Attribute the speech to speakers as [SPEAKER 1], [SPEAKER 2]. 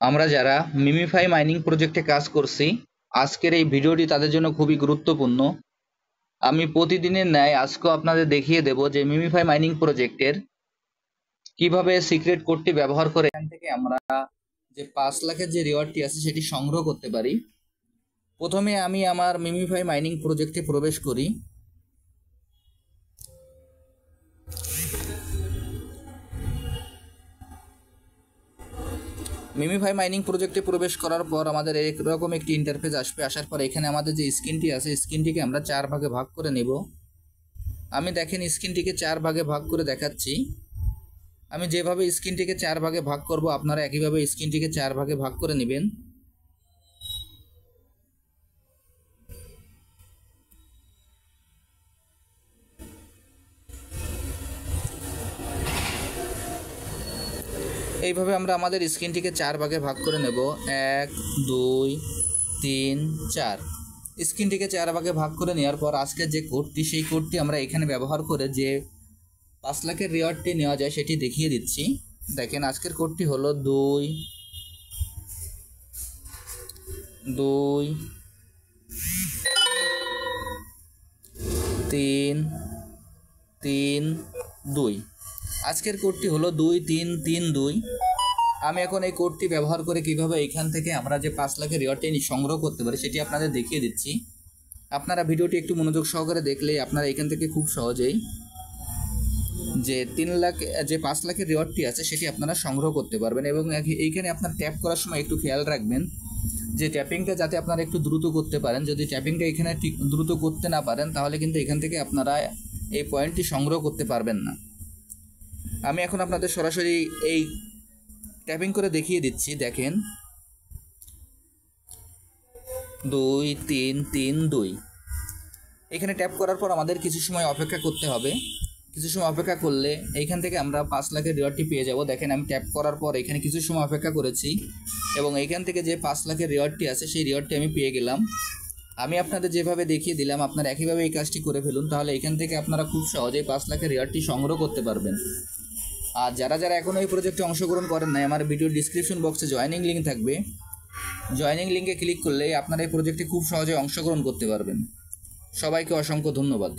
[SPEAKER 1] আমরা যারা MemeFi mining প্রজেক্টে কাজ করছি, আজকের এই ভিডিওটি তাদের জন্য খুবই গুরুত্বপূর্ণ। আমি প্রতিদিনের ন্যায় আজকেও আপনাদের দেখিয়ে দেব যে মিমিফাই মাইনিং প্রজেক্টের কিভাবে সিক্রেট কোডটি ব্যবহার করে এখান থেকে আমরা যে 5 লাখের যে রিওয়ার্ডটি আছে সেটি সংগ্রহ করতে পারি। প্রথমে আমি আমার মিমিফাই মাইনিং প্রজেক্টে প্রবেশ করি। মিমিফাই মাইনিং প্রজেক্টে প্রবেশ করার পর আমাদের এরকম একটি ইন্টারফেস আসবে। আসার পর এখানে আমাদের যে স্ক্রিনটি আছে স্ক্রিনটিকে আমরা 4 ভাগে ভাগ করে নেব। আমি দেখেন স্ক্রিনটিকে 4 ভাগে ভাগ করে দেখাচ্ছি। আমি যেভাবে স্ক্রিনটিকে 4 ভাগে ভাগ করব আপনারা একইভাবে স্ক্রিনটিকে 4 ভাগে ভাগ করে নেবেন। এইভাবে আমরা আমাদের স্ক্রিনটিকে 4 ভাগে ভাগ করে নেব। 1 2 3 4। স্ক্রিনটিকে 4 ভাগে ভাগ করে নেওয়ার পর আজকের যে কোডটি সেই কোডটি আমরা এখানে ব্যবহার করে যে 5 লাখের রিওয়ার্ডটি নেওয়া যায় সেটি দেখিয়ে দিচ্ছি। দেখেন আজকের কোডটি হলো 2 2 3 3 2। আজকের কোডটি হলো 2 3 3 2। আমি এখন এই কোডটি ব্যবহার করে কিভাবে এখান থেকে আমরা যে 5 লাখের রিওয়ার্ডটি সংগ্রহ করতে পারি সেটি আপনাদের দেখিয়ে দিচ্ছি। আপনারা ভিডিওটি একটু মনোযোগ সহকারে দেখলে আপনারা এখান থেকে খুব সহজেই যে 3 লাখ যে 5 লাখের রিওয়ার্ডটি আছে সেটি আপনারা সংগ্রহ করতে পারবেন। এবং এইখানে আপনার ট্যাপ করার সময় একটু খেয়াল রাখবেন যে ট্যাপিংটা যাতে আপনারা একটু দ্রুত করতে পারেন। যদি ট্যাপিংটা এখানে ঠিক দ্রুত করতে না পারেন তাহলে কিন্তু এখান থেকে আপনারা এই পয়েন্টটি সংগ্রহ করতে পারবেন না। আমি এখন আপনাদের সরাসরি এই ট্যাপিং করে দেখিয়ে দিচ্ছি। দেখেন 2 3 3 2। এখানে ট্যাপ করার পর আমাদের কিছু সময় অপেক্ষা করতে হবে। কিছু সময় অপেক্ষা করলে এইখান থেকে আমরা 5 লাখের রিওয়ার্ডটি পেয়ে যাব। দেখেন আমি ট্যাপ করার পর এখানে কিছু সময় অপেক্ষা করেছি এবং এইখান থেকে যে 5 লাখের রিওয়ার্ডটি আছে সেই রিওয়ার্ডটি আমি পেয়ে গেলাম। আমি আপনাদের যেভাবে দেখিয়ে দিলাম আপনারা একইভাবে এই কাজটি করে ফেলুন, তাহলে এখান থেকে আপনারা খুব সহজেই 5 লাখের রিওয়ার্ডটি সংগ্রহ করতে পারবেন। আর যারা যারা এখনও এই প্রজেক্টে অংশগ্রহণ করেন নাই, আমার ভিডিওর ডিসক্রিপশন বক্সে জয়েনিং লিঙ্ক থাকবে। জয়েনিং লিঙ্কে ক্লিক করলে আপনারা এই প্রজেক্টে খুব সহজে অংশগ্রহণ করতে পারবেন। সবাইকে অসংখ্য ধন্যবাদ।